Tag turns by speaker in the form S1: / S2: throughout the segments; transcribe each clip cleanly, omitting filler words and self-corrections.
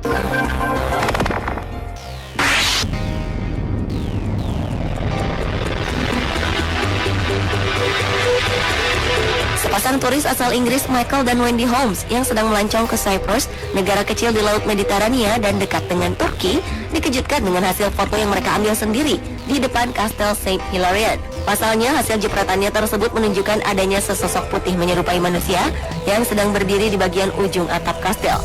S1: Sepasang turis asal Inggris Michael dan Wendy Holmes yang sedang melancong ke Cyprus, negara kecil di Laut Mediterania dan dekat dengan Turki, dikejutkan dengan hasil foto yang mereka ambil sendiri di depan Kastel St. Hilarion. Pasalnya, hasil jepretannya tersebut menunjukkan adanya sesosok putih menyerupai manusia yang sedang berdiri di bagian ujung atap kastel.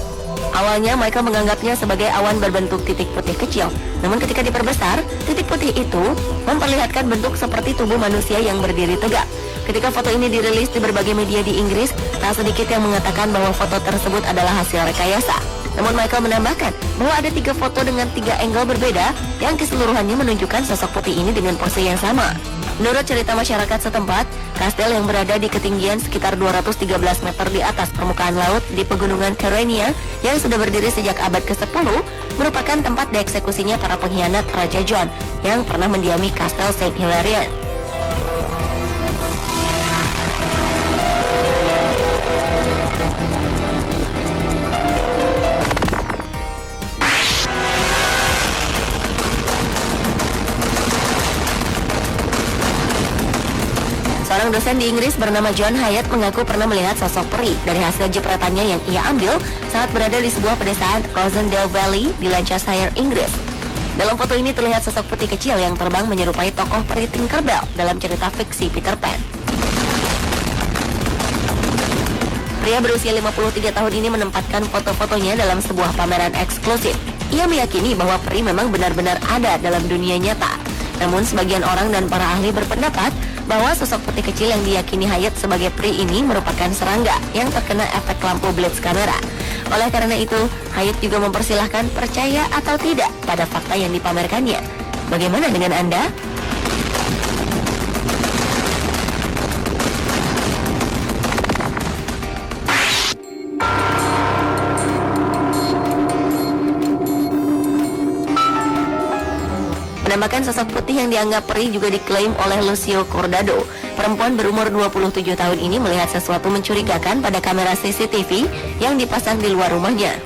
S1: Awalnya, Michael menganggapnya sebagai awan berbentuk titik putih kecil. Namun ketika diperbesar, titik putih itu memperlihatkan bentuk seperti tubuh manusia yang berdiri tegak. Ketika foto ini dirilis di berbagai media di Inggris, tak sedikit yang mengatakan bahwa foto tersebut adalah hasil rekayasa. Namun Michael menambahkan bahwa ada 3 foto dengan 3 angle berbeda yang keseluruhannya menunjukkan sosok putih ini dengan pose yang sama. Menurut cerita masyarakat setempat, kastel yang berada di ketinggian sekitar 213 meter di atas permukaan laut di pegunungan Kyrenia yang sudah berdiri sejak abad ke-10 merupakan tempat dieksekusinya para pengkhianat Raja John yang pernah mendiami Kastel St. Hilarion. Seorang dosen di Inggris bernama John Hyatt mengaku pernah melihat sosok peri dari hasil jepretannya yang ia ambil saat berada di sebuah pedesaan Rosendale Valley di Lancashire, Inggris. Dalam foto ini terlihat sosok putih kecil yang terbang menyerupai tokoh peri Tinkerbell dalam cerita fiksi Peter Pan. Pria berusia 53 tahun ini menempatkan foto-fotonya dalam sebuah pameran eksklusif. Ia meyakini bahwa peri memang benar-benar ada dalam dunia nyata. Namun sebagian orang dan para ahli berpendapat bahwa sosok putih kecil yang diyakini Hyatt sebagai peri ini merupakan serangga yang terkena efek lampu blitz kamera. Oleh karena itu, Hyatt juga mempersilahkan percaya atau tidak pada fakta yang dipamerkannya. Bagaimana dengan Anda? Penampakan sosok putih yang dianggap peri juga diklaim oleh Lucio Cordado. Perempuan berumur 27 tahun ini melihat sesuatu mencurigakan pada kamera CCTV yang dipasang di luar rumahnya.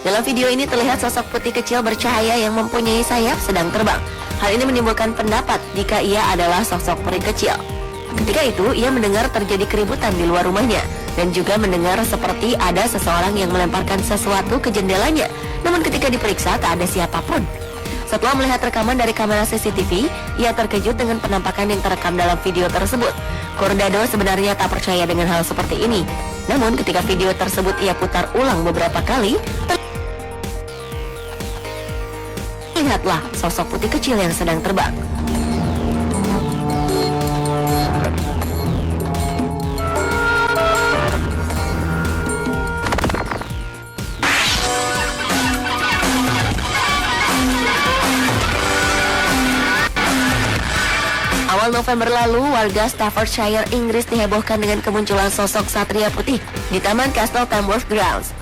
S1: Dalam video ini terlihat sosok putih kecil bercahaya yang mempunyai sayap sedang terbang. Hal ini menimbulkan pendapat jika ia adalah sosok peri kecil. Ketika itu, ia mendengar terjadi keributan di luar rumahnya dan juga mendengar seperti ada seseorang yang melemparkan sesuatu ke jendelanya. Namun ketika diperiksa, tak ada siapapun. Setelah melihat rekaman dari kamera CCTV, ia terkejut dengan penampakan yang terekam dalam video tersebut. Cordado sebenarnya tak percaya dengan hal seperti ini. Namun ketika video tersebut ia putar ulang beberapa kali, lihatlah sosok putih kecil yang sedang terbang. Awal November lalu, warga Staffordshire, Inggris dihebohkan dengan kemunculan sosok satria putih di Taman Castle Tamworth Grounds.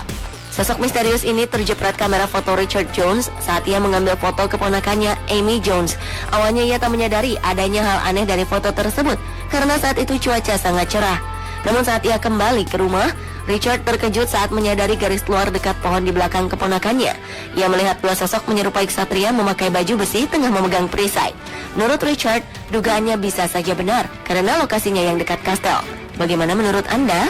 S1: Sosok misterius ini terjepret kamera foto Richard Jones saat ia mengambil foto keponakannya Amy Jones. Awalnya ia tak menyadari adanya hal aneh dari foto tersebut karena saat itu cuaca sangat cerah. Namun saat ia kembali ke rumah, Richard terkejut saat menyadari garis luar dekat pohon di belakang keponakannya. Ia melihat 2 sosok menyerupai ksatria memakai baju besi tengah memegang perisai. Menurut Richard, dugaannya bisa saja benar karena lokasinya yang dekat kastel. Bagaimana menurut Anda?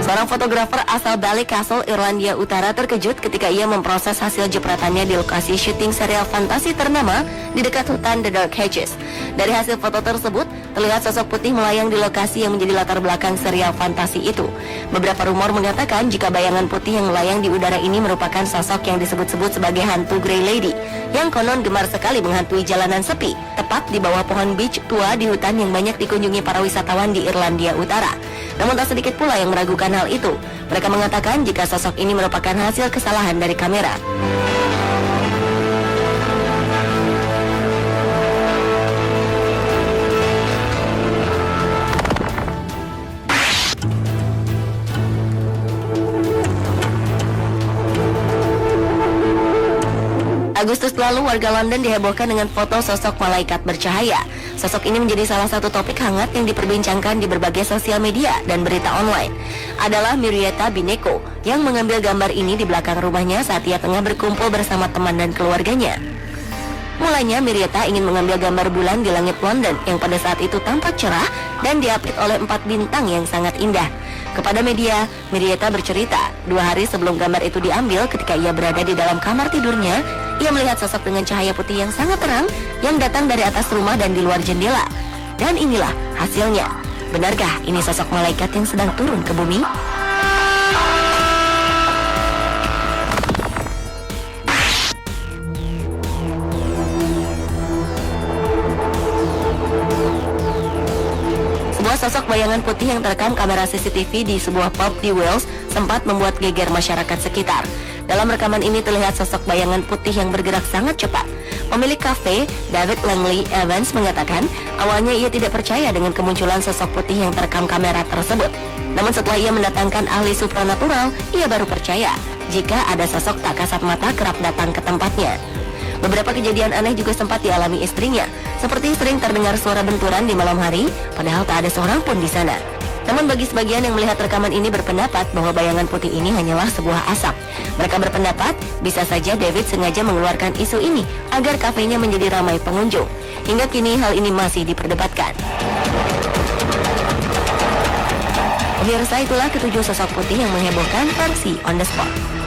S1: Seorang fotografer asal Ballycastle, Irlandia Utara terkejut ketika ia memproses hasil jepretannya di lokasi syuting serial fantasi ternama di dekat hutan The Dark Hedges. Dari hasil foto tersebut, terlihat sosok putih melayang di lokasi yang menjadi latar belakang serial fantasi itu. Beberapa rumor mengatakan jika bayangan putih yang melayang di udara ini merupakan sosok yang disebut-sebut sebagai hantu Grey Lady, yang konon gemar sekali menghantui jalanan sepi, tepat di bawah pohon beech tua di hutan yang banyak dikunjungi para wisatawan di Irlandia Utara. Namun tak sedikit pula yang meragukan hal itu. Mereka mengatakan jika sosok ini merupakan hasil kesalahan dari kamera. Agustus lalu, warga London dihebohkan dengan foto sosok malaikat bercahaya. Sosok ini menjadi salah satu topik hangat yang diperbincangkan di berbagai sosial media dan berita online. Adalah Mirieta Bineko yang mengambil gambar ini di belakang rumahnya saat ia tengah berkumpul bersama teman dan keluarganya. Mulanya, Mirieta ingin mengambil gambar bulan di langit London yang pada saat itu tampak cerah dan diapit oleh 4 bintang yang sangat indah. Kepada media, Mirieta bercerita, 2 hari sebelum gambar itu diambil, ketika ia berada di dalam kamar tidurnya, ia melihat sosok dengan cahaya putih yang sangat terang yang datang dari atas rumah dan di luar jendela. Dan inilah hasilnya. Benarkah ini sosok malaikat yang sedang turun ke bumi? Sosok bayangan putih yang terekam kamera CCTV di sebuah pub di Wales sempat membuat geger masyarakat sekitar. Dalam rekaman ini terlihat sosok bayangan putih yang bergerak sangat cepat. Pemilik kafe, David Langley Evans, mengatakan awalnya ia tidak percaya dengan kemunculan sosok putih yang terekam kamera tersebut. Namun setelah ia mendatangkan ahli supranatural, ia baru percaya jika ada sosok tak kasat mata kerap datang ke tempatnya. Beberapa kejadian aneh juga sempat dialami istrinya, seperti sering terdengar suara benturan di malam hari, padahal tak ada seorang pun di sana. Namun bagi sebagian yang melihat rekaman ini berpendapat bahwa bayangan putih ini hanyalah sebuah asap. Mereka berpendapat bisa saja David sengaja mengeluarkan isu ini agar kafenya menjadi ramai pengunjung. Hingga kini hal ini masih diperdebatkan. Pemirsa, itulah ketujuh sosok putih yang menghebohkan versi On The Spot.